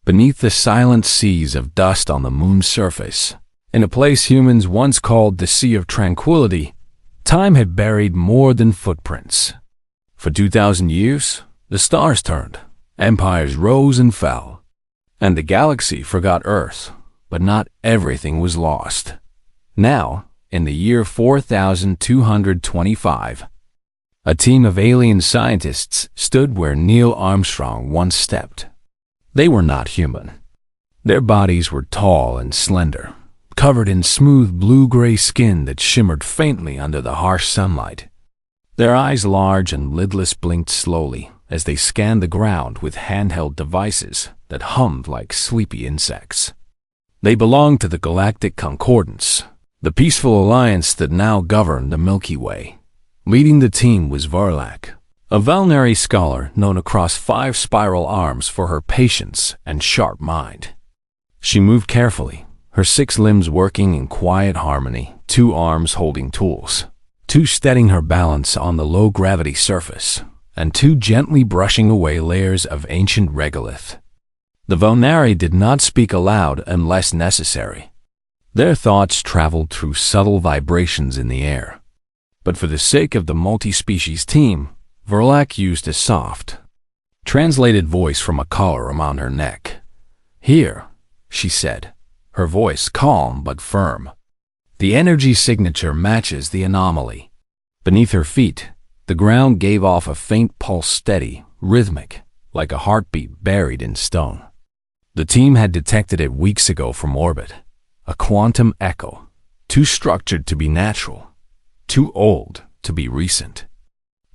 beneath the silent seas of dust on the moon's surface, in a place humans once called the Sea of Tranquility, time had buried more than footprints. For 2,000 years, the stars turned, empires rose and fell, and the galaxy forgot Earth, but not everything was lost. Now, in the year 4225, a team of alien scientists stood where Neil Armstrong once stepped. They were not human. Their bodies were tall and slender, covered in smooth blue-gray skin that shimmered faintly under the harsh sunlight. Their eyes, large and lidless, blinked slowly as they scanned the ground with handheld devices that hummed like sleepy insects. They belonged to the Galactic Concordance, the peaceful alliance that now governed the Milky Way. Leading the team was Varlak, a Valneri scholar known across 5 spiral arms for her patience and sharp mind. She moved carefully, her 6 limbs working in quiet harmony, 2 arms holding tools, 2 steadying her balance on the low-gravity surface, and 2 gently brushing away layers of ancient regolith. The Valneri did not speak aloud unless necessary. Their thoughts traveled through subtle vibrations in the air. But for the sake of the multi-species team, Verlac used a soft, translated voice from a collar around her neck. "Here," she said, her voice calm but firm. The energy signature matches the anomaly. Beneath her feet, the ground gave off a faint pulse, steady, rhythmic, like a heartbeat buried in stone. The team had detected it weeks ago from orbit, a quantum echo, too structured to be natural, too old to be recent.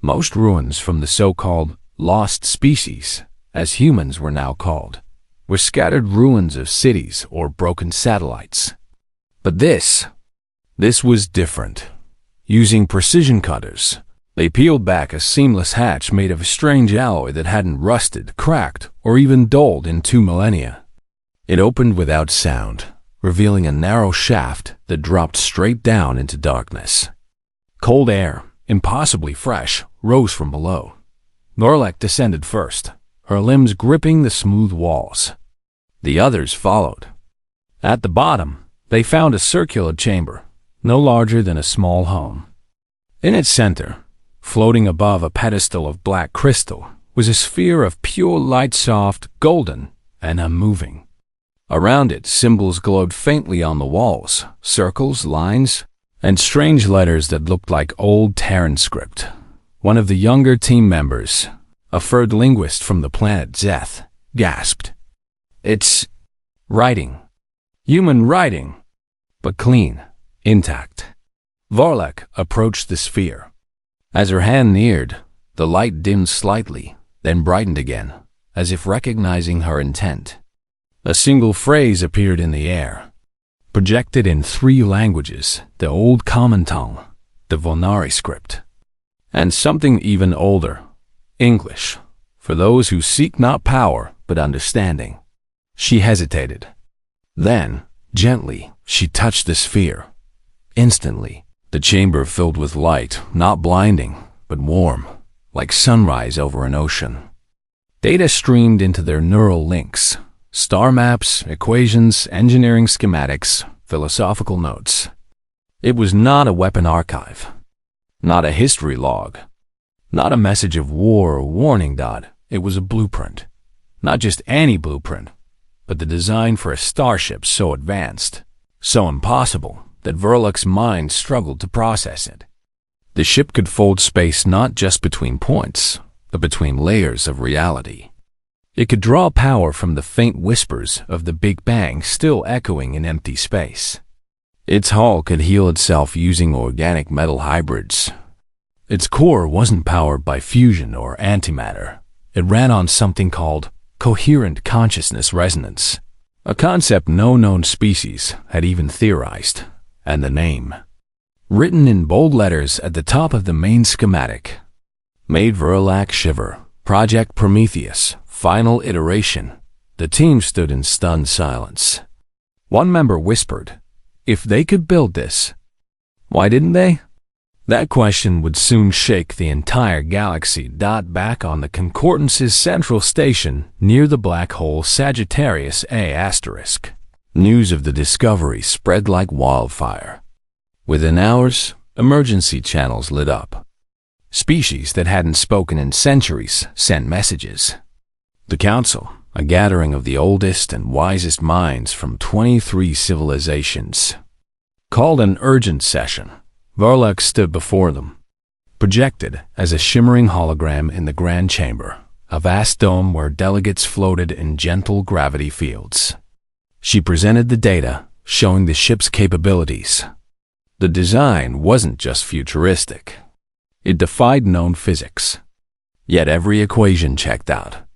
Most ruins from the so-called lost species, as humans were now called, were scattered ruins of cities or broken satellites. But this was different. Using precision cutters, they peeled back a seamless hatch made of a strange alloy that hadn't rusted, cracked, or even dulled in 2 millennia. It opened without sound, revealing a narrow shaft that dropped straight down into darkness. Cold air, impossibly fresh, rose from below. Norlek descended first, her limbs gripping the smooth walls. The others followed. At the bottom, they found a circular chamber, no larger than a small home. In its center, floating above a pedestal of black crystal, was a sphere of pure light, soft, golden, and unmoving. Around it, symbols glowed faintly on the walls, circles, lines, and strange letters that looked like old Terran script. One of the younger team members, a furred linguist from the planet Zeth, gasped. "It's writing. Human writing, but clean, intact." Varlak approached the sphere. As her hand neared, the light dimmed slightly, then brightened again, as if recognizing her intent. A single phrase appeared in the air, projected in 3 languages, the Old Common Tongue, the Volnari script, and something even older, English, for those who seek not power but understanding. She hesitated. Then, gently, she touched the sphere. Instantly, the chamber filled with light, not blinding, but warm, like sunrise over an ocean. Data streamed into their neural links. Star maps, equations, engineering schematics, philosophical notes. It was not a weapon archive, not a history log, not a message of war or warning dot. It was a blueprint. Not just any blueprint, but the design for a starship so advanced, so impossible, that Verlak's mind struggled to process it. The ship could fold space not just between points, but between layers of reality. It could draw power from the faint whispers of the Big Bang still echoing in empty space. Its hull could heal itself using organic metal hybrids. Its core wasn't powered by fusion or antimatter. It ran on something called coherent consciousness resonance, a concept no known species had even theorized, and the name, written in bold letters at the top of the main schematic, made Verlac shiver. Project Prometheus. Final iteration. The team stood in stunned silence. One member whispered, "If they could build this, why didn't they?" That question would soon shake the entire galaxy. Back on the Concordance's central station near the black hole Sagittarius A*, news of the discovery spread like wildfire. Within hours, emergency channels lit up. Species that hadn't spoken in centuries sent messages. The Council, a gathering of the oldest and wisest minds from 23 civilizations, called an urgent session. Varlock stood before them, projected as a shimmering hologram in the Grand Chamber, a vast dome where delegates floated in gentle gravity fields. She presented the data, showing the ship's capabilities. The design wasn't just futuristic. It defied known physics. Yet every equation checked out.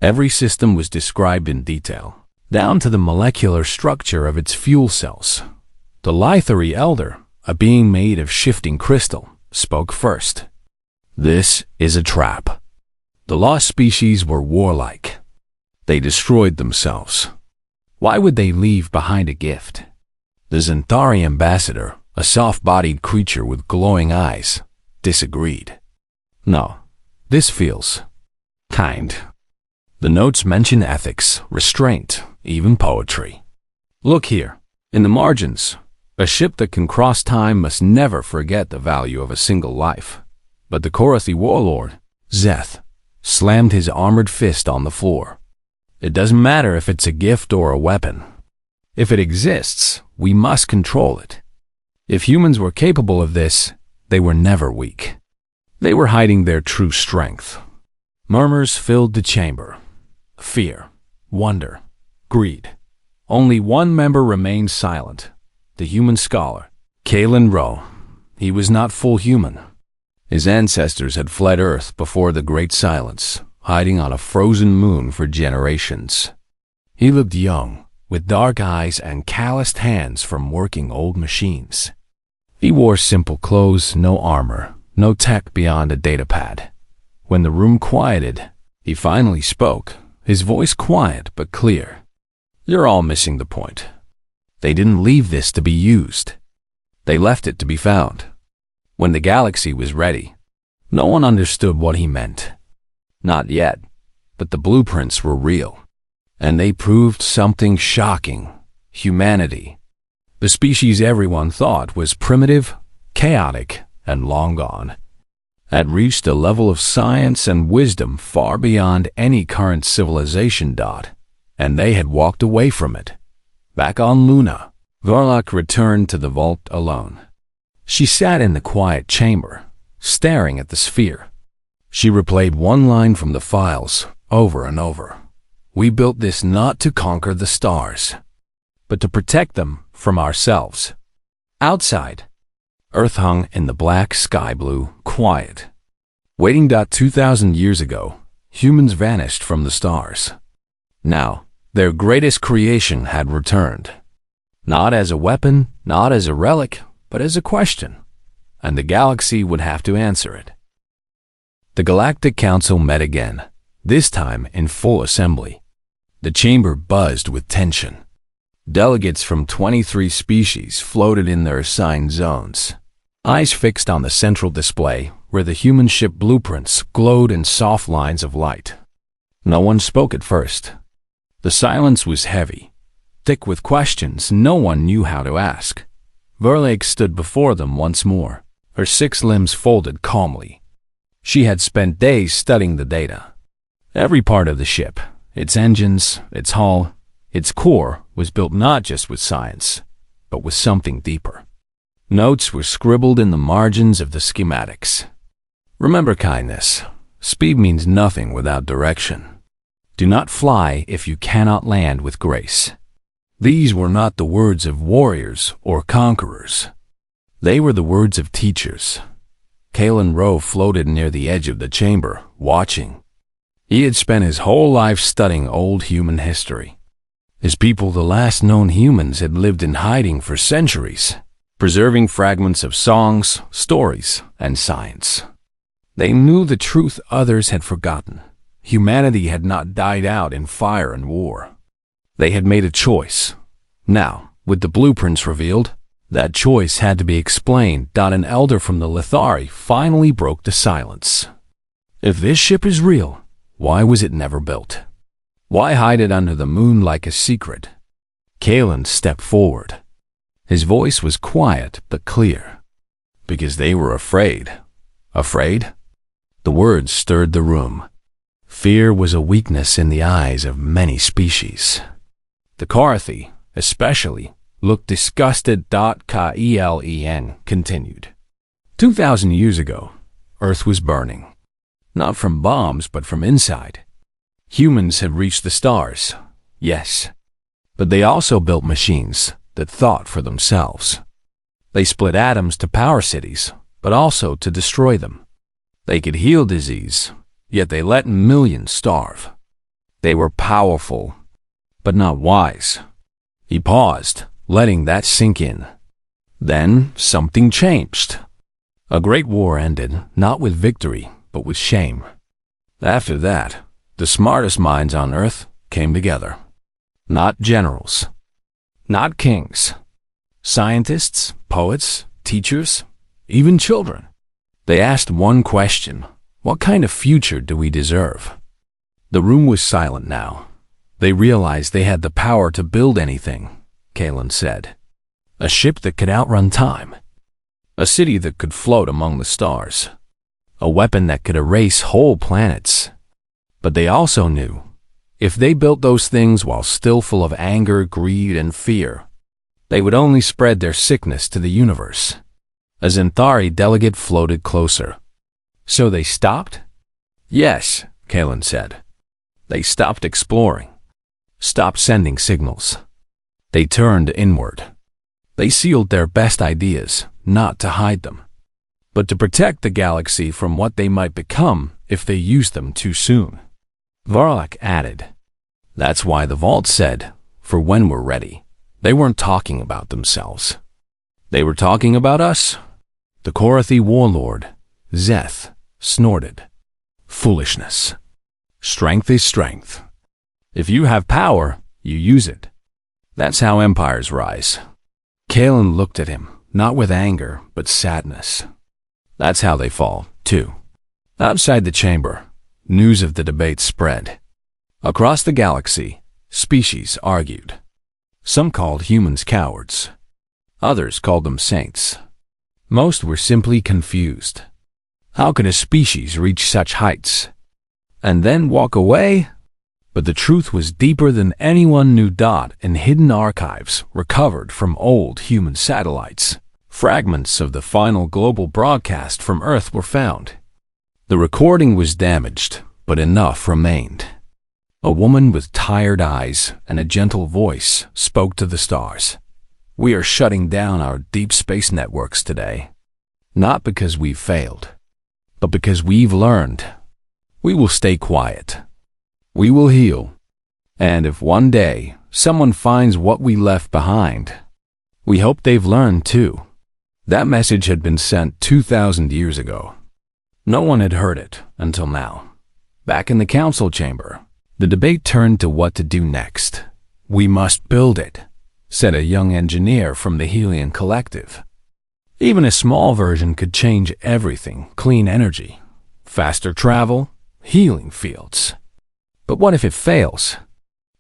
Every system was described in detail, down to the molecular structure of its fuel cells. The Lythari Elder, a being made of shifting crystal, spoke first. "This is a trap." The lost species were warlike. They destroyed themselves. Why would they leave behind a gift? The Zentari ambassador, a soft-bodied creature with glowing eyes, disagreed. "No, this feels kind." The notes mention ethics, restraint, even poetry. "Look here, in the margins. A ship that can cross time must never forget the value of a single life." But the Korathi warlord, Zeth, slammed his armored fist on the floor. "It doesn't matter if it's a gift or a weapon. If it exists, we must control it. If humans were capable of this, they were never weak. They were hiding their true strength." Murmurs filled the chamber. Fear, wonder, greed. Only one member remained silent. The human scholar, Kalen Rowe. He was not full human. His ancestors had fled Earth before the Great Silence, hiding on a frozen moon for generations. He looked young, with dark eyes and calloused hands from working old machines. He wore simple clothes, no armor, no tech beyond a datapad. When the room quieted, he finally spoke, his voice quiet but clear. "You're all missing the point. They didn't leave this to be used. They left it to be found. When the galaxy was ready, no one understood what he meant. Not yet, but the blueprints were real. And they proved something shocking: humanity. The species everyone thought was primitive, chaotic, and long gone, had reached a level of science and wisdom far beyond any current civilization. And they had walked away from it. Back on Luna, Varlock returned to the vault alone. She sat in the quiet chamber, staring at the sphere. She replayed one line from the files over and over. "We built this not to conquer the stars, but to protect them from ourselves." Outside, Earth hung in the black sky blue, quiet. Waiting. 2,000 years ago, humans vanished from the stars. Now, their greatest creation had returned. Not as a weapon, not as a relic, but as a question. And the galaxy would have to answer it. The Galactic Council met again, this time in full assembly. The chamber buzzed with tension. Delegates from 23 species floated in their assigned zones, eyes fixed on the central display where the human ship blueprints glowed in soft lines of light. No one spoke at first. The silence was heavy, thick with questions no one knew how to ask. Verlague stood before them once more, her 6 limbs folded calmly. She had spent days studying the data. Every part of the ship, its engines, its hull, its core, was built not just with science, but with something deeper. Notes were scribbled in the margins of the schematics. "Remember kindness. Speed means nothing without direction. Do not fly if you cannot land with grace." These were not the words of warriors or conquerors. They were the words of teachers. Kalen Rowe floated near the edge of the chamber, watching. He had spent his whole life studying old human history. His people, the last known humans, had lived in hiding for centuries, preserving fragments of songs, stories, and science. They knew the truth others had forgotten. Humanity had not died out in fire and war. They had made a choice. Now, with the blueprints revealed, That choice had to be explained. An elder from the Lithari finally broke the silence. If this ship is real, why was it never built? Why hide it under the moon like a secret? Kalen stepped forward. His voice was quiet but clear. Because they were afraid. Afraid? The words stirred the room. Fear was a weakness in the eyes of many species. The Karathi, especially, looked disgusted. Kelen continued. 2,000 years ago, Earth was burning. Not from bombs, but from inside. Humans had reached the stars, yes. But they also built machines that thought for themselves. They split atoms to power cities, but also to destroy them. They could heal disease, yet they let millions starve. They were powerful, but not wise. He paused, letting that sink in. Then something changed. A great war ended, not with victory, but with shame. After that, the smartest minds on Earth came together. Not generals, not kings, scientists, poets, teachers, even children. They asked one question: what kind of future do we deserve? The room was silent now. They realized they had the power to build anything, Kalen said. A ship that could outrun time. A city that could float among the stars. A weapon that could erase whole planets. But they also knew, if they built those things while still full of anger, greed, and fear, they would only spread their sickness to the universe. A Zenthari delegate floated closer. So they stopped? Yes, Kalen said. They stopped exploring. Stopped sending signals. They turned inward. They sealed their best ideas, not to hide them, but to protect the galaxy from what they might become if they used them too soon. Varlak added, that's why the vault said, for when we're ready. They weren't talking about themselves. They were talking about us. The Korathi warlord, Zeth, snorted. Foolishness. Strength is strength. If you have power, you use it. That's how empires rise. Kalen looked at him, not with anger, but sadness. That's how they fall, too. Outside the chamber, news of the debate spread. Across the galaxy, species argued. Some called humans cowards. Others called them saints. Most were simply confused. How could a species reach such heights? And then walk away? But the truth was deeper than anyone knew. In hidden archives recovered from old human satellites, fragments of the final global broadcast from Earth were found. The recording was damaged, but enough remained. A woman with tired eyes and a gentle voice spoke to the stars. We are shutting down our deep space networks today. Not because we've failed, but because we've learned. We will stay quiet. We will heal. And if one day someone finds what we left behind, we hope they've learned too. That message had been sent 2,000 years ago. No one had heard it until now. Back in the council chamber, the debate turned to what to do next. We must build it, said a young engineer from the Helion Collective. Even a small version could change everything. Clean energy, faster travel, healing fields. But what if it fails?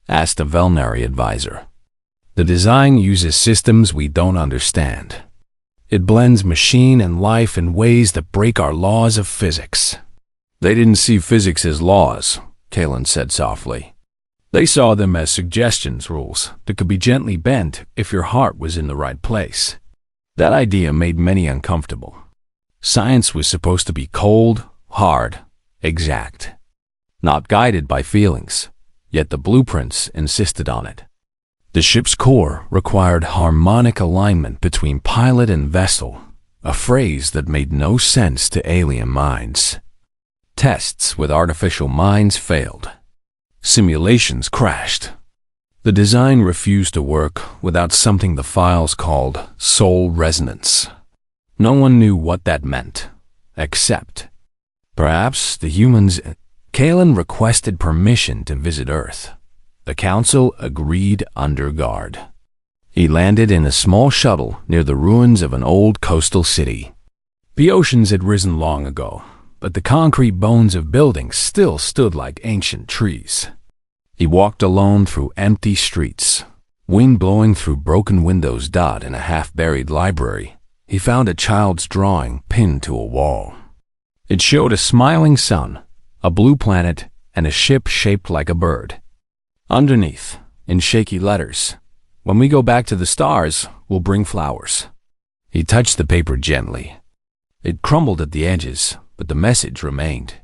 Asked a Velnari advisor. The design uses systems we don't understand. It blends machine and life in ways that break our laws of physics. They didn't see physics as laws, Kalen said softly. They saw them as suggestions, rules that could be gently bent if your heart was in the right place. That idea made many uncomfortable. Science was supposed to be cold, hard, exact. Not guided by feelings, yet the blueprints insisted on it. The ship's core required harmonic alignment between pilot and vessel, a phrase that made no sense to alien minds. Tests with artificial minds failed. Simulations crashed. The design refused to work without something the files called soul resonance. No one knew what that meant, except perhaps the humans. Kalen requested permission to visit Earth. The council agreed under guard. He landed in a small shuttle near the ruins of an old coastal city. The oceans had risen long ago, but the concrete bones of buildings still stood like ancient trees. He walked alone through empty streets, wind blowing through broken windows. In a half-buried library, he found a child's drawing pinned to a wall. It showed a smiling sun, a blue planet, and a ship shaped like a bird. Underneath, in shaky letters, "When we go back to the stars, we'll bring flowers." He touched the paper gently. It crumbled at the edges, but the message remained.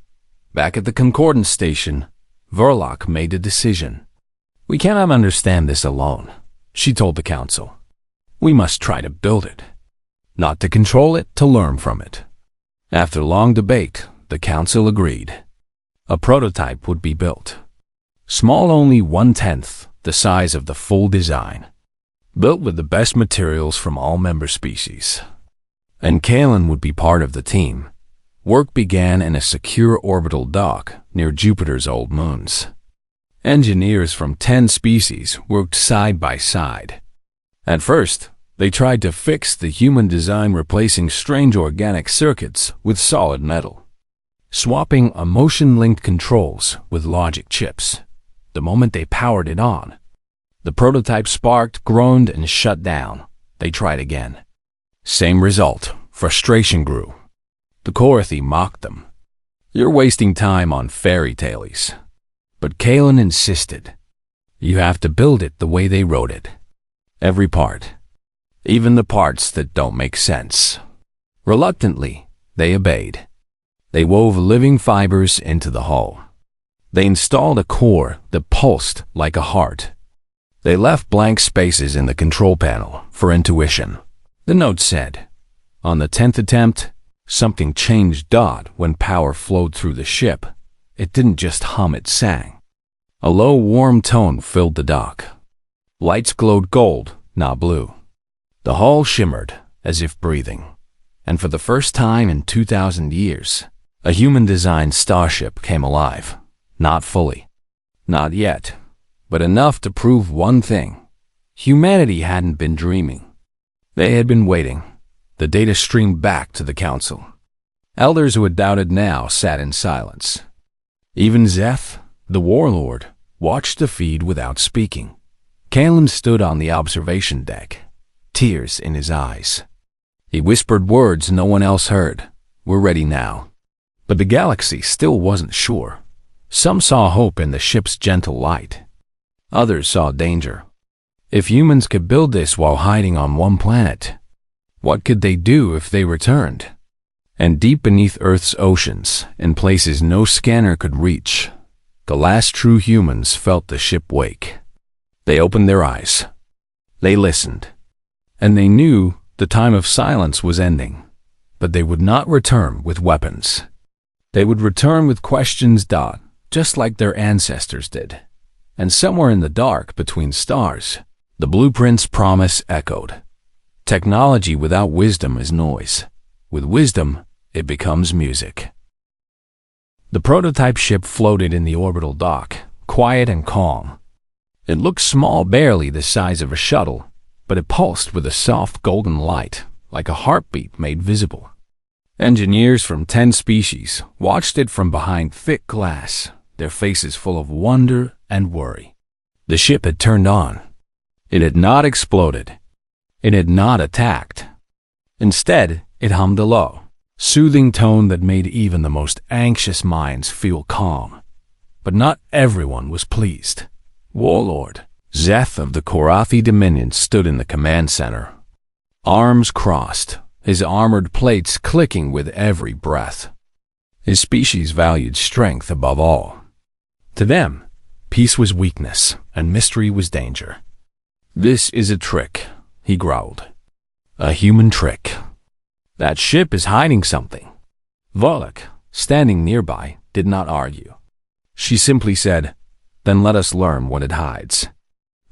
Back at the Concordance station, Verloc made a decision. "We cannot understand this alone," she told the council. "We must try to build it. Not to control it, to learn from it." After long debate, the council agreed. A prototype would be built. Small, only 1/10 the size of the full design. Built with the best materials from all member species. And Kalen would be part of the team. Work began in a secure orbital dock near Jupiter's old moons. Engineers from 10 species worked side by side. At first, they tried to fix the human design, replacing strange organic circuits with solid metal, swapping emotion-linked controls with logic chips. The moment they powered it on, the prototype sparked, groaned, and shut down. They tried again. Same result. Frustration grew. The Korathi mocked them. "You're wasting time on fairy tales." But Kalen insisted. "You have to build it the way they wrote it. Every part. Even the parts that don't make sense." Reluctantly, they obeyed. They wove living fibers into the hull. They installed a core that pulsed like a heart. They left blank spaces in the control panel for intuition. The note said, "On the 10th attempt, something changed. When power flowed through the ship, it didn't just hum, it sang." A low, warm tone filled the dock. Lights glowed gold, not blue. The hull shimmered, as if breathing. And for the first time in 2,000 years, a human-designed starship came alive. Not fully. Not yet. But enough to prove one thing. Humanity hadn't been dreaming. They had been waiting. The data streamed back to the council. Elders who had doubted now sat in silence. Even Zeth, the warlord, watched the feed without speaking. Kalen stood on the observation deck, tears in his eyes. He whispered words no one else heard. "We're ready now." But the galaxy still wasn't sure. Some saw hope in the ship's gentle light. Others saw danger. If humans could build this while hiding on one planet, what could they do if they returned? And deep beneath Earth's oceans, in places no scanner could reach, the last true humans felt the ship wake. They opened their eyes. They listened. And they knew the time of silence was ending. But they would not return with weapons. They would return with questions. Just like their ancestors did. And somewhere in the dark between stars, the blueprint's promise echoed. Technology without wisdom is noise. With wisdom, it becomes music. The prototype ship floated in the orbital dock, quiet and calm. It looked small, barely the size of a shuttle, but it pulsed with a soft golden light, like a heartbeat made visible. Engineers from 10 species watched it from behind thick glass, their faces full of wonder and worry. The ship had turned on. It had not exploded. It had not attacked. Instead, it hummed a low, soothing tone that made even the most anxious minds feel calm. But not everyone was pleased. Warlord Zeth of the Korathi Dominion stood in the command center, arms crossed, his armored plates clicking with every breath. His species valued strength above all. To them, peace was weakness, and mystery was danger. "This is a trick," he growled. "A human trick. That ship is hiding something." Volok, standing nearby, did not argue. She simply said, "Then let us learn what it hides."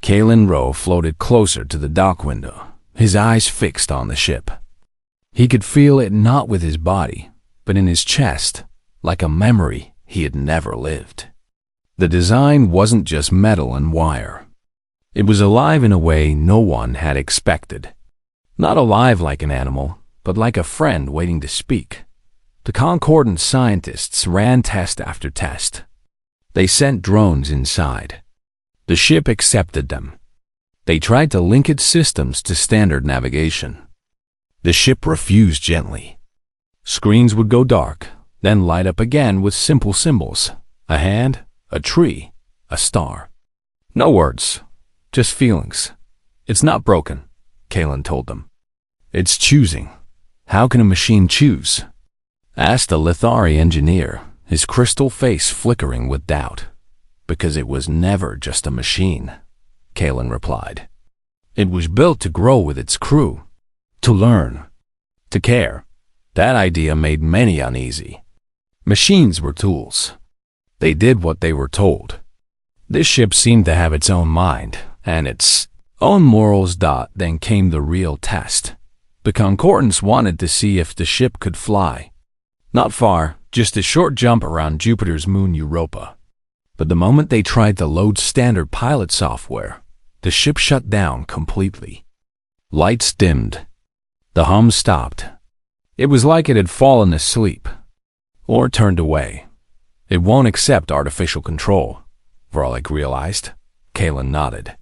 Kalen Rowe floated closer to the dock window, his eyes fixed on the ship. He could feel it not with his body, but in his chest, like a memory he had never lived. The design wasn't just metal and wire. It was alive in a way no one had expected. Not alive like an animal, but like a friend waiting to speak. The Concordant scientists ran test after test. They sent drones inside. The ship accepted them. They tried to link its systems to standard navigation. The ship refused gently. Screens would go dark, then light up again with simple symbols. A hand, a tree, a star. No words, just feelings. It's not broken, Kalen told them. It's choosing. How can a machine choose? Asked the Lithari engineer, his crystal face flickering with doubt. Because it was never just a machine, Kalen replied. It was built to grow with its crew, to learn, to care. That idea made many uneasy. Machines were tools. They did what they were told. This ship seemed to have its own mind, and its own morals. Then came the real test. The Concordants wanted to see if the ship could fly. Not far, just a short jump around Jupiter's moon Europa. But the moment they tried to load standard pilot software, the ship shut down completely. Lights dimmed. The hum stopped. It was like it had fallen asleep, or turned away. It won't accept artificial control, Vorlik realized. Kalen nodded.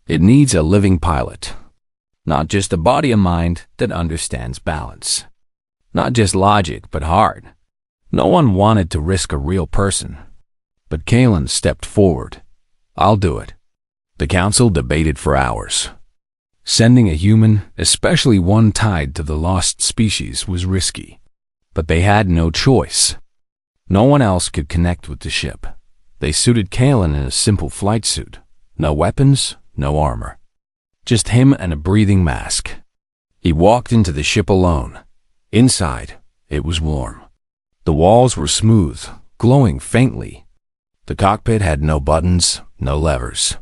It needs a living pilot. Not just a body and mind that understands balance. Not just logic, but heart. No one wanted to risk a real person. But Kalen stepped forward. I'll do it. The council debated for hours. Sending a human, especially one tied to the lost species, was risky. But they had no choice. No one else could connect with the ship. They suited Kalen in a simple flight suit. No weapons, no armor. Just him and a breathing mask. He walked into the ship alone. Inside, it was warm. The walls were smooth, glowing faintly. The cockpit had no buttons, no levers.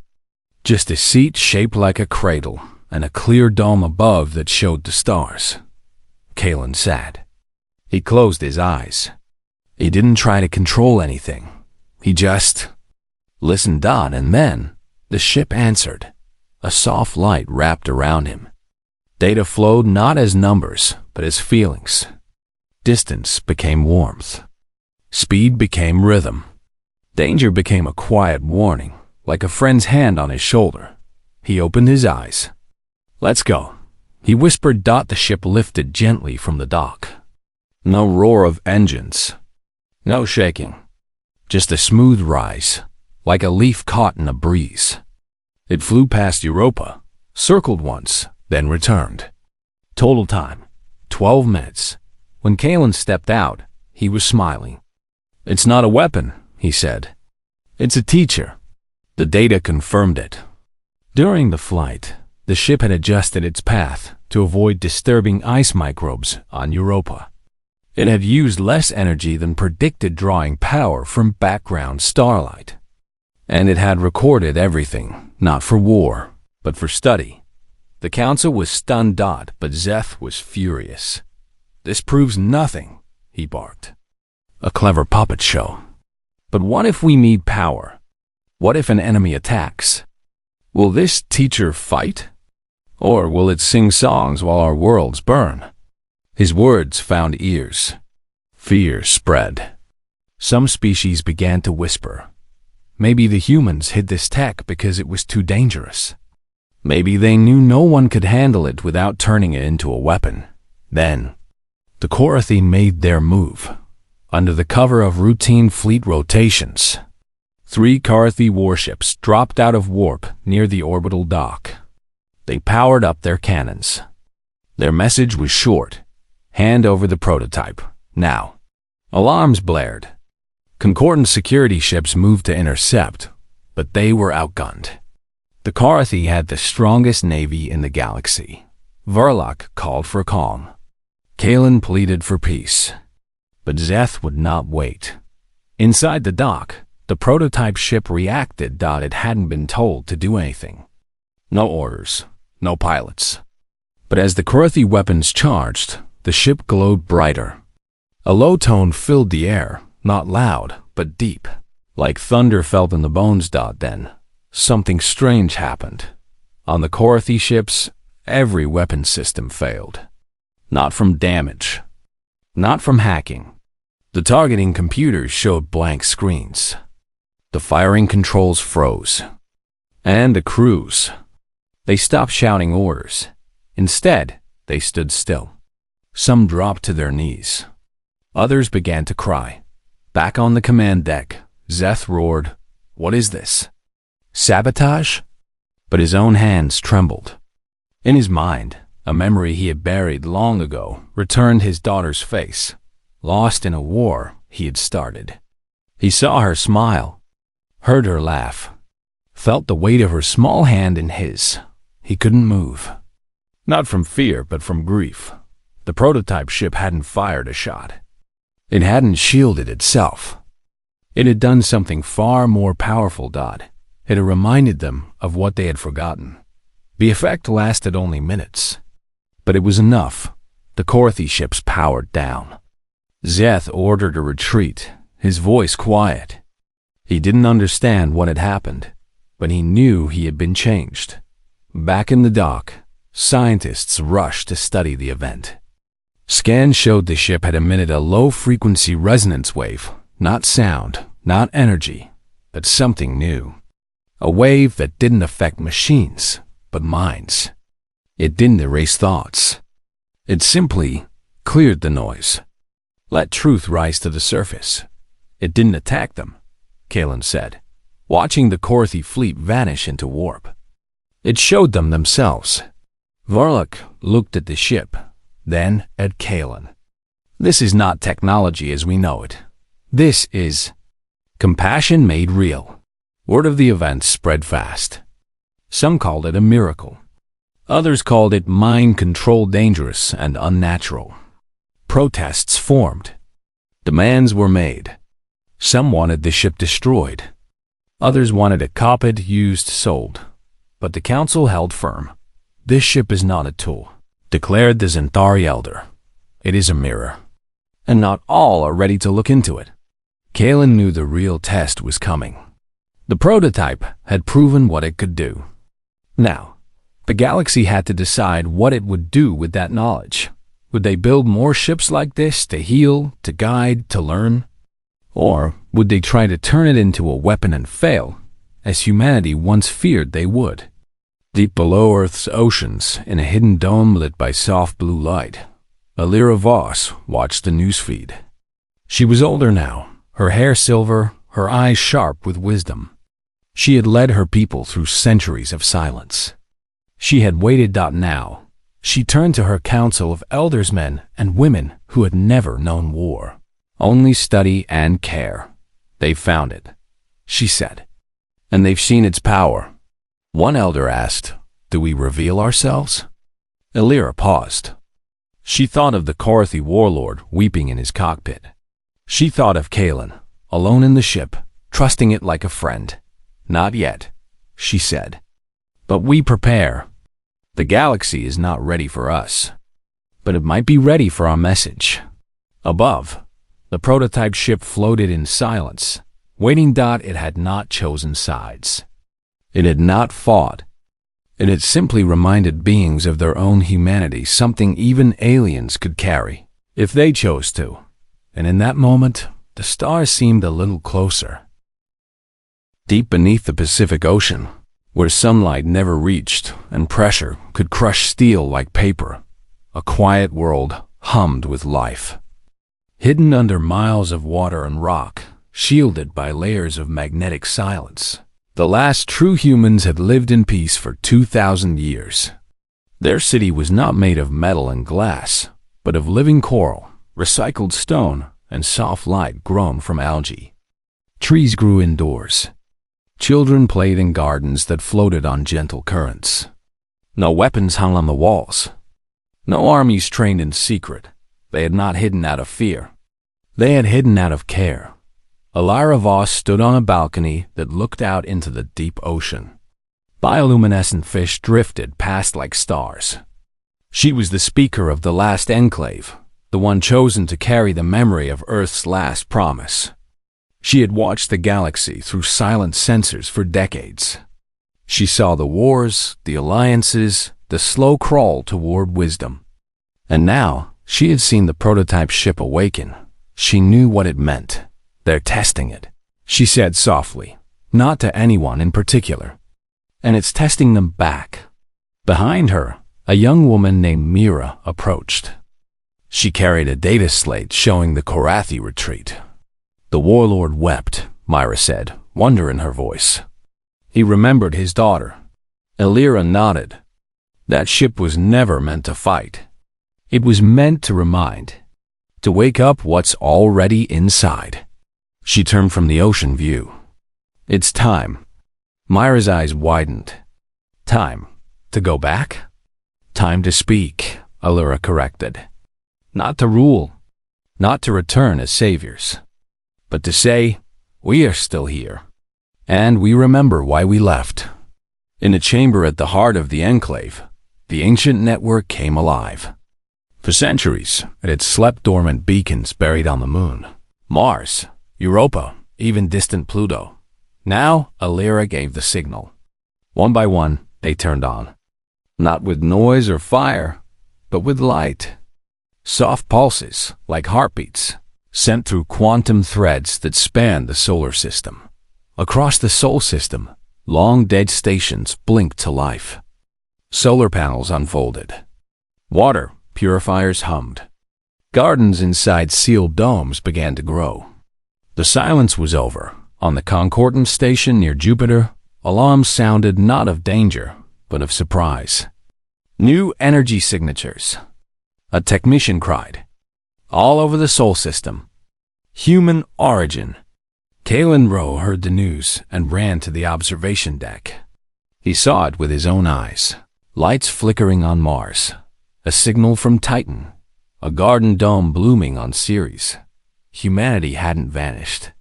Just a seat shaped like a cradle and a clear dome above that showed the stars. Kalen sat. He closed his eyes. He didn't try to control anything. He just listened, and then the ship answered. A soft light wrapped around him. Data flowed not as numbers, but as feelings. Distance became warmth. Speed became rhythm. Danger became a quiet warning, like a friend's hand on his shoulder. He opened his eyes. Let's go, he whispered. The ship lifted gently from the dock. No roar of engines. No shaking. Just a smooth rise, like a leaf caught in a breeze. It flew past Europa, circled once, then returned. Total time, 12 minutes. When Kalen stepped out, he was smiling. It's not a weapon, he said. It's a teacher. The data confirmed it. During the flight, the ship had adjusted its path to avoid disturbing ice microbes on Europa. It had used less energy than predicted, drawing power from background starlight. And it had recorded everything, not for war, but for study. The council was stunned, but Zeth was furious. This proves nothing, he barked. A clever puppet show. But what if we need power? What if an enemy attacks? Will this teacher fight? Or will it sing songs while our worlds burn? His words found ears. Fear spread. Some species began to whisper. Maybe the humans hid this tech because it was too dangerous. Maybe they knew no one could handle it without turning it into a weapon. Then, the Korathi made their move. Under the cover of routine fleet rotations, 3 Korathi warships dropped out of warp near the orbital dock. They powered up their cannons. Their message was short. Hand over the prototype, now. Alarms blared. Concordant security ships moved to intercept, but they were outgunned. The Korathi had the strongest navy in the galaxy. Verloc called for calm. Kalen pleaded for peace. But Zeth would not wait. Inside the dock, the prototype ship reacted. It hadn't been told to do anything. No orders, no pilots. But as the Korathi weapons charged, the ship glowed brighter. A low tone filled the air, not loud, but deep, like thunder felt in the bones. Then, something strange happened. On the Corothy ships, every weapon system failed. Not from damage, not from hacking. The targeting computers showed blank screens. The firing controls froze. And the crews, they stopped shouting orders. Instead, they stood still. Some dropped to their knees. Others began to cry. Back on the command deck, Szeth roared, "What is this? Sabotage?" But his own hands trembled. In his mind, a memory he had buried long ago returned his daughter's face, lost in a war he had started. He saw her smile, heard her laugh, felt the weight of her small hand in his. He couldn't move. Not from fear, but from grief. The prototype ship hadn't fired a shot. It hadn't shielded itself. It had done something far more powerful. It had reminded them of what they had forgotten. The effect lasted only minutes. But it was enough. The Corothy ships powered down. Szeth ordered a retreat, his voice quiet. He didn't understand what had happened, but he knew he had been changed. Back in the dock, scientists rushed to study the event. Scans showed the ship had emitted a low-frequency resonance wave, not sound, not energy, but something new. A wave that didn't affect machines, but minds. It didn't erase thoughts. It simply cleared the noise. Let truth rise to the surface. It didn't attack them, Kalen said, watching the Corothy fleet vanish into warp. It showed them themselves. Varlock looked at the ship, then at Kalen. This is not technology as we know it. This is compassion made real. Word of the event spread fast. Some called it a miracle. Others called it mind control dangerous and unnatural. Protests formed. Demands were made. Some wanted the ship destroyed. Others wanted it copied, used, sold. But the council held firm. This ship is not a tool, declared the Zentari elder. It is a mirror. And not all are ready to look into it. Kalen knew the real test was coming. The prototype had proven what it could do. Now, the galaxy had to decide what it would do with that knowledge. Would they build more ships like this to heal, to guide, to learn? Or would they try to turn it into a weapon and fail, as humanity once feared they would? Deep below Earth's oceans, in a hidden dome lit by soft blue light, Alira Voss watched the newsfeed. She was older now, her hair silver, her eyes sharp with wisdom. She had led her people through centuries of silence. She had waited. Now, she turned to her council of elders, men and women who had never known war. Only study and care. They've found it, she said. And they've seen its power. One elder asked, "Do we reveal ourselves?" Alira paused. She thought of the Corothy warlord weeping in his cockpit. She thought of Kalen, alone in the ship, trusting it like a friend. "Not yet," she said. "But we prepare. The galaxy is not ready for us. But it might be ready for our message." Above, the prototype ship floated in silence, waiting. It had not chosen sides. It had not fought. It had simply reminded beings of their own humanity, something even aliens could carry, if they chose to. And in that moment, the stars seemed a little closer. Deep beneath the Pacific Ocean, where sunlight never reached and pressure could crush steel like paper, a quiet world hummed with life. Hidden under miles of water and rock, shielded by layers of magnetic silence, the last true humans had lived in peace for 2,000 years. Their city was not made of metal and glass, but of living coral, recycled stone, and soft light grown from algae. Trees grew indoors. Children played in gardens that floated on gentle currents. No weapons hung on the walls. No armies trained in secret. They had not hidden out of fear. They had hidden out of care. Alira Voss stood on a balcony that looked out into the deep ocean. Bioluminescent fish drifted past like stars. She was the speaker of the last enclave, the one chosen to carry the memory of Earth's last promise. She had watched the galaxy through silent sensors for decades. She saw the wars, the alliances, the slow crawl toward wisdom. And now, she had seen the prototype ship awaken. She knew what it meant. They're testing it, she said softly, not to anyone in particular. And it's testing them back. Behind her, a young woman named Mira approached. She carried a data slate showing the Korathi retreat. The warlord wept, Myra said, wonder in her voice. He remembered his daughter. Elira nodded. That ship was never meant to fight. It was meant to remind, to wake up what's already inside. She turned from the ocean view. It's time. Myra's eyes widened. Time to go back? Time to speak, Elira corrected. Not to rule, not to return as saviors, but to say, we are still here, and we remember why we left. In a chamber at the heart of the enclave, the ancient network came alive. For centuries, it had slept dormant beacons buried on the moon, Mars, Europa, even distant Pluto. Now, Elira gave the signal. One by one, they turned on. Not with noise or fire, but with light. Soft pulses, like heartbeats, sent through quantum threads that spanned the solar system. Across the Sol system, long-dead stations blinked to life. Solar panels unfolded. Water purifiers hummed. Gardens inside sealed domes began to grow. The silence was over. On the Concordance station near Jupiter, alarms sounded not of danger, but of surprise. New energy signatures. A technician cried. All over the Sol system. Human origin. Kalen Rowe heard the news and ran to the observation deck. He saw it with his own eyes. Lights flickering on Mars. A signal from Titan. A garden dome blooming on Ceres. Humanity hadn't vanished.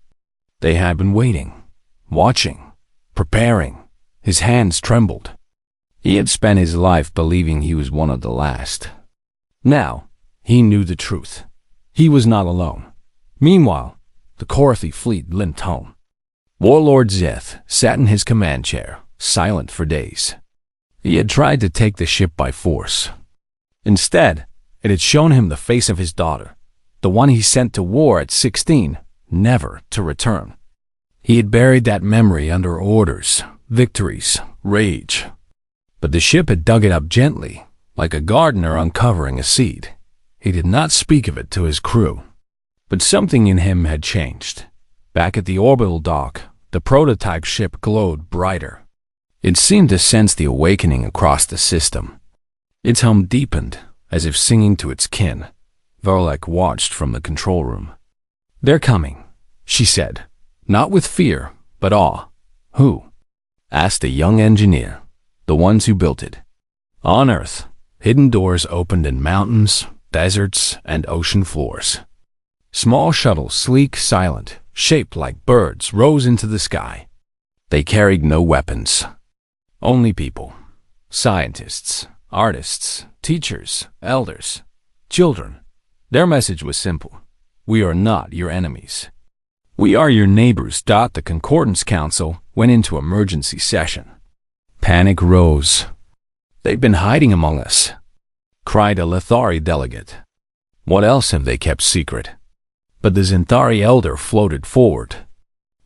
They had been waiting, watching, preparing. His hands trembled. He had spent his life believing he was one of the last. Now, he knew the truth. He was not alone. Meanwhile, the Korathi fleet limped home. Warlord Zeth sat in his command chair, silent for days. He had tried to take the ship by force. Instead, it had shown him the face of his daughter, the one he sent to war at 16, never to return. He had buried that memory under orders, victories, rage. But the ship had dug it up gently, like a gardener uncovering a seed. He did not speak of it to his crew. But something in him had changed. Back at the orbital dock, the prototype ship glowed brighter. It seemed to sense the awakening across the system. Its hum deepened, as if singing to its kin. Verlek watched from the control room. They're coming, she said, not with fear, but awe. Who? Asked a young engineer. The ones who built it. On Earth, hidden doors opened in mountains, deserts, and ocean floors. Small shuttles, sleek, silent, shaped like birds, rose into the sky. They carried no weapons. Only people. Scientists, artists, teachers, elders, children. Their message was simple. We are not your enemies. We are your neighbors. The Concordance Council went into emergency session. Panic rose. They've been hiding among us, cried a Lithari delegate. What else have they kept secret? But the Zentari elder floated forward.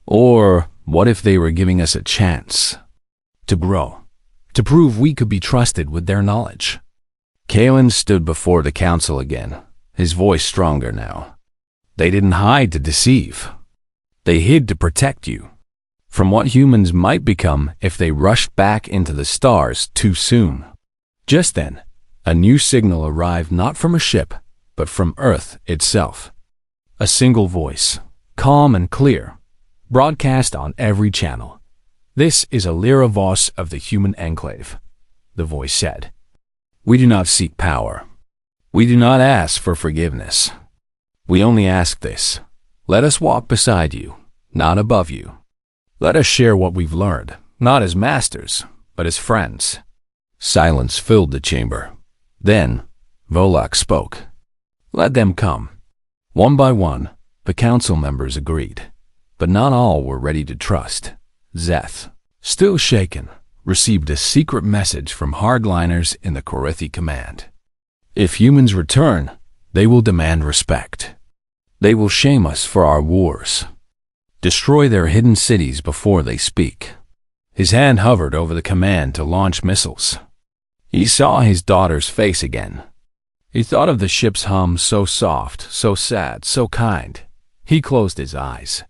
Or what if they were giving us a chance to grow, to prove we could be trusted with their knowledge? Kalen stood before the council again, his voice stronger now. They didn't hide to deceive. They hid to protect you from what humans might become if they rushed back into the stars too soon. Just then, a new signal arrived not from a ship, but from Earth itself. A single voice, calm and clear, broadcast on every channel. This is Elira Voss of the Human Enclave, the voice said. We do not seek power. We do not ask for forgiveness. We only ask this. Let us walk beside you, not above you. Let us share what we've learned, not as masters, but as friends. Silence filled the chamber. Then, Volok spoke. Let them come. One by one, the council members agreed. But not all were ready to trust. Zeth, still shaken, received a secret message from hardliners in the Corythi Command. If humans return, they will demand respect. They will shame us for our wars. Destroy their hidden cities before they speak. His hand hovered over the command to launch missiles. He saw his daughter's face again. He thought of the ship's hum, so soft, so sad, so kind. He closed his eyes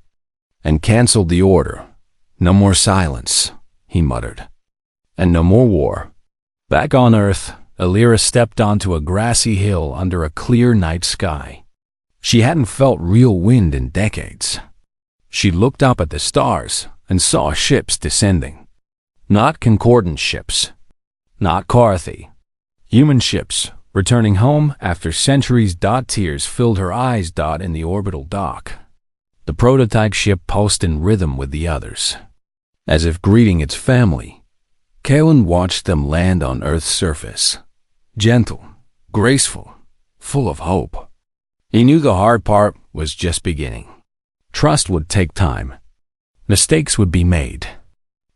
and canceled the order. No more silence, he muttered. And no more war. Back on Earth, Alira stepped onto a grassy hill under a clear night sky. She hadn't felt real wind in decades. She looked up at the stars and saw ships descending. Not concordant ships. Not Corythi. Human ships, returning home after centuries. Tears filled her eyes. In the orbital dock. The prototype ship pulsed in rhythm with the others. As if greeting its family, Kalen watched them land on Earth's surface. Gentle, graceful, full of hope. He knew the hard part was just beginning. Trust would take time. Mistakes would be made.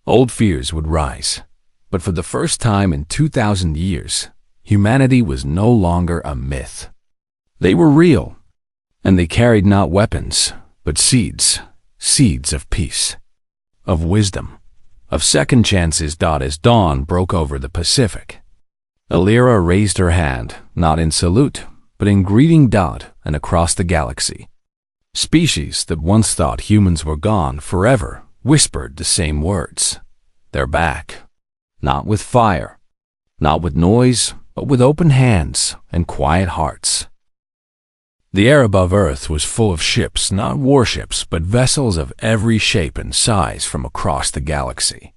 Old fears would rise. But for the first time in 2,000 years, humanity was no longer a myth. They were real, and they carried not weapons, but seeds of peace, of wisdom, of second chances. As dawn broke over the Pacific, Alira raised her hand, not in salute, but in greeting. And across the galaxy, species that once thought humans were gone forever whispered the same words. They're back. Not with fire, not with noise, but with open hands and quiet hearts. The air above Earth was full of ships, not warships, but vessels of every shape and size from across the galaxy.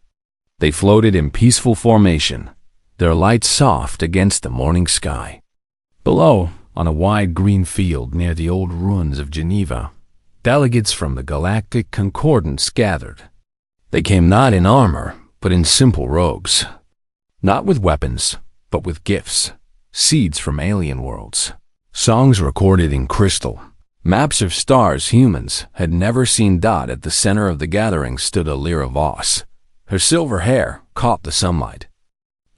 They floated in peaceful formation, their lights soft against the morning sky. Below, on a wide green field near the old ruins of Geneva, delegates from the Galactic Concordance gathered. They came not in armor, but in simple robes. Not with weapons, but with gifts, seeds from alien worlds. Songs recorded in crystal, maps of stars humans had never seen. At the center of the gathering stood Alira Voss. Her silver hair caught the sunlight.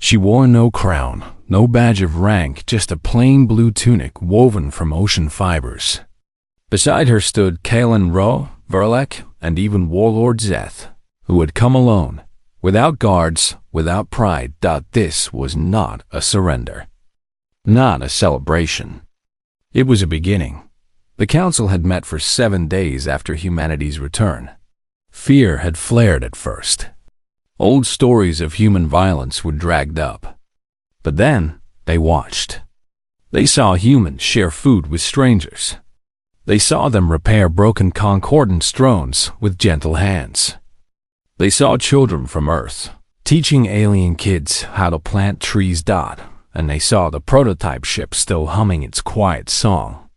She wore no crown, no badge of rank, just a plain blue tunic woven from ocean fibers. Beside her stood Kalen Ro, Verlek, and even Warlord Zeth, who had come alone, without guards, without pride. This was not a surrender, not a celebration. It was a beginning. The council had met for 7 days after humanity's return. Fear had flared at first. Old stories of human violence were dragged up. But then they watched. They saw humans share food with strangers. They saw them repair broken concordance drones with gentle hands. They saw children from Earth teaching alien kids how to plant trees. And they saw the prototype ship still humming its quiet song,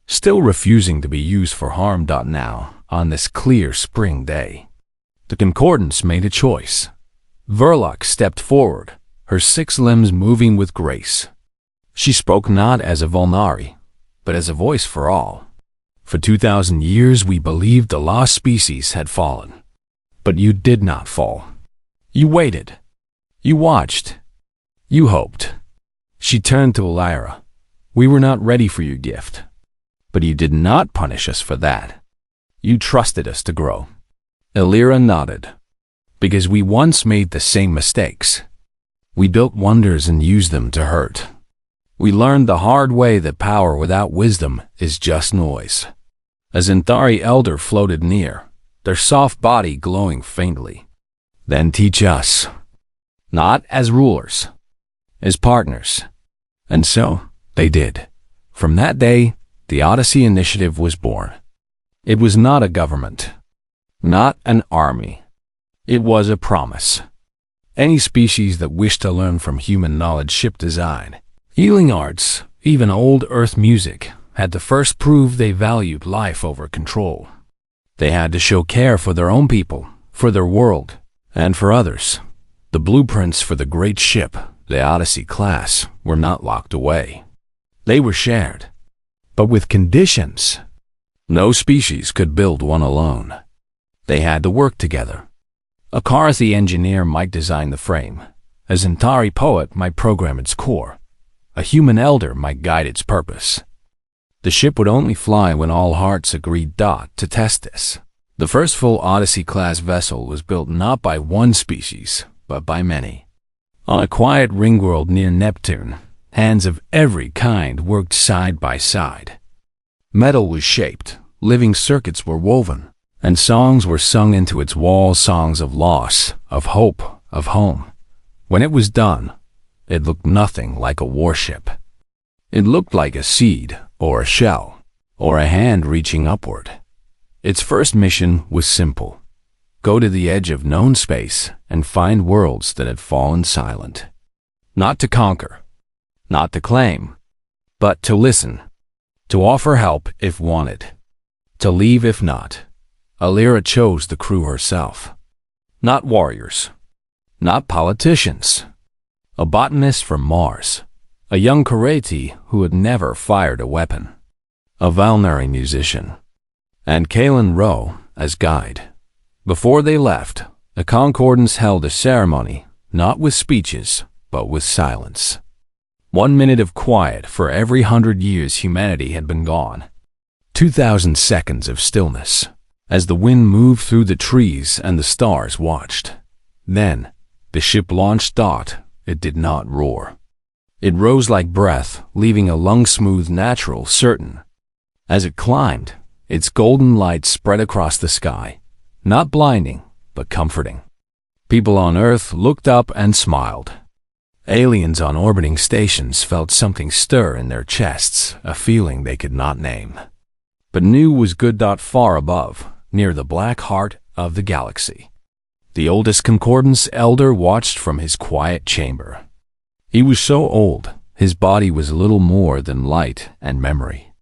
still refusing to be used for harm. Now, on this clear spring day, the Concordance made a choice. Verloc stepped forward, her 6 limbs moving with grace. She spoke not as a Volnari, but as a voice for all. For 2,000 years we believed the lost species had fallen. But you did not fall. You waited. You watched. You hoped. She turned to Alira. We were not ready for your gift. But you did not punish us for that. You trusted us to grow. Alira nodded. Because we once made the same mistakes. We built wonders and used them to hurt. We learned the hard way that power without wisdom is just noise. A Zinthari elder floated near, their soft body glowing faintly. Then teach us. Not as rulers, as partners. And so they did. From that day, the Odyssey Initiative was born. It was not a government, not an army. It was a promise. Any species that wished to learn from human knowledge, ship design, healing arts, even old Earth music, had to first prove they valued life over control. They had to show care for their own people, for their world, and for others. The blueprints for the great ship, the Odyssey class, were not locked away. They were shared, but with conditions. No species could build one alone. They had to work together. A Karthi engineer might design the frame. A Zentari poet might program its core. A human elder might guide its purpose. The ship would only fly when all hearts agreed to test this. The first full Odyssey-class vessel was built not by one species, but by many. On a quiet ringworld near Neptune, hands of every kind worked side by side. Metal was shaped, living circuits were woven, and songs were sung into its walls, songs of loss, of hope, of home. When it was done, it looked nothing like a warship. It looked like a seed, or a shell, or a hand reaching upward. Its first mission was simple: go to the edge of known space and find worlds that had fallen silent. Not to conquer, not to claim, but to listen, to offer help if wanted, to leave if not. Alira chose the crew herself. Not warriors, not politicians. A botanist from Mars, a young Kareti who had never fired a weapon, a Valnari musician, and Kalen Rowe as guide. Before they left, the Concordance held a ceremony, not with speeches, but with silence. 1 minute of quiet for every 100 years humanity had been gone. 2,000 seconds of stillness, as the wind moved through the trees and the stars watched. Then, the ship launched. It did not roar. It rose like breath, leaving a lung-smooth, natural, certain. As it climbed, its golden light spread across the sky, not blinding, but comforting. People on Earth looked up and smiled. Aliens on orbiting stations felt something stir in their chests, a feeling they could not name, but knew was good. Far above, near the black heart of the galaxy, the oldest Concordance elder watched from his quiet chamber. He was so old, his body was little more than light and memory.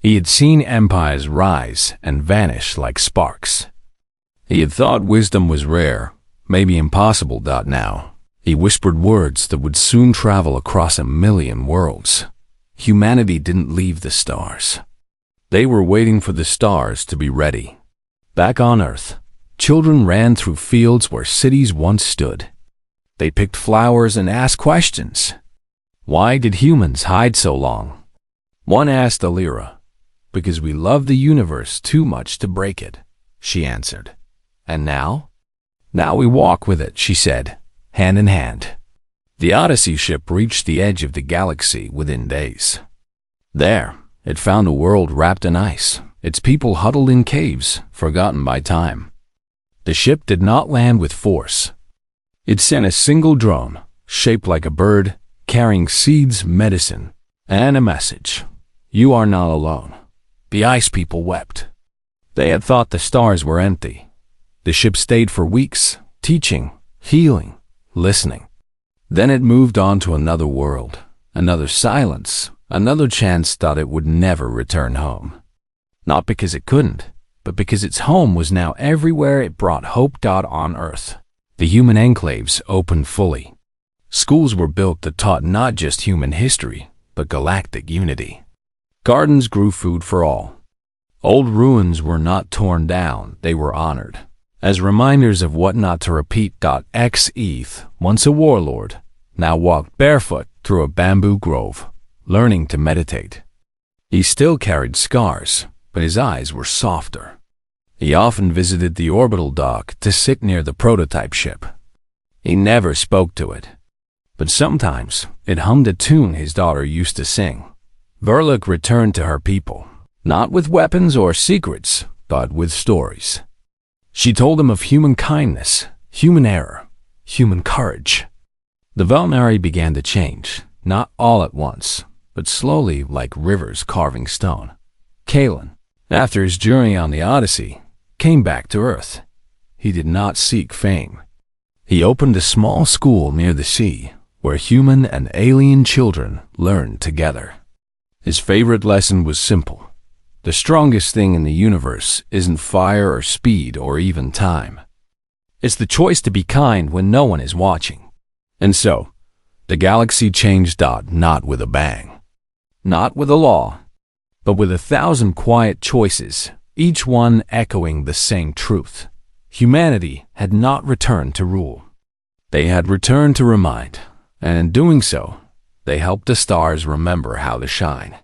He had seen empires rise and vanish like sparks. He had thought wisdom was rare, maybe impossible. Now, he whispered words that would soon travel across 1,000,000 worlds. Humanity didn't leave the stars. They were waiting for the stars to be ready. Back on Earth, children ran through fields where cities once stood. They picked flowers and asked questions. Why did humans hide so long? One asked Alira. Because we love the universe too much to break it, she answered. And now? Now we walk with it, she said, hand in hand. The Odyssey ship reached the edge of the galaxy within days. There, it found a world wrapped in ice, its people huddled in caves, forgotten by time. The ship did not land with force. It sent a single drone, shaped like a bird, carrying seeds, medicine, and a message. You are not alone. The ice people wept. They had thought the stars were empty. The ship stayed for weeks, teaching, healing, listening. Then it moved on to another world, another silence, another chance. It would never return home. Not because it couldn't, but because its home was now everywhere it brought hope. On Earth, the human enclaves opened fully. Schools were built that taught not just human history, but galactic unity. Gardens grew food for all. Old ruins were not torn down, they were honored, as reminders of what not to repeat. Eth, once a warlord, now walked barefoot through a bamboo grove, learning to meditate. He still carried scars, but his eyes were softer. He often visited the orbital dock to sit near the prototype ship. He never spoke to it, but sometimes it hummed a tune his daughter used to sing. Verlic returned to her people, not with weapons or secrets, but with stories. She told them of human kindness, human error, human courage. The Valnari began to change, not all at once, but slowly like rivers carving stone. Kalen, after his journey on the Odyssey, came back to Earth. He did not seek fame. He opened a small school near the sea, where human and alien children learned together. His favorite lesson was simple. The strongest thing in the universe isn't fire or speed or even time. It's the choice to be kind when no one is watching. And so, the galaxy changed. Not with a bang, not with a law, but with 1,000 quiet choices, each one echoing the same truth. Humanity had not returned to rule. They had returned to remind, and in doing so, they helped the stars remember how to shine.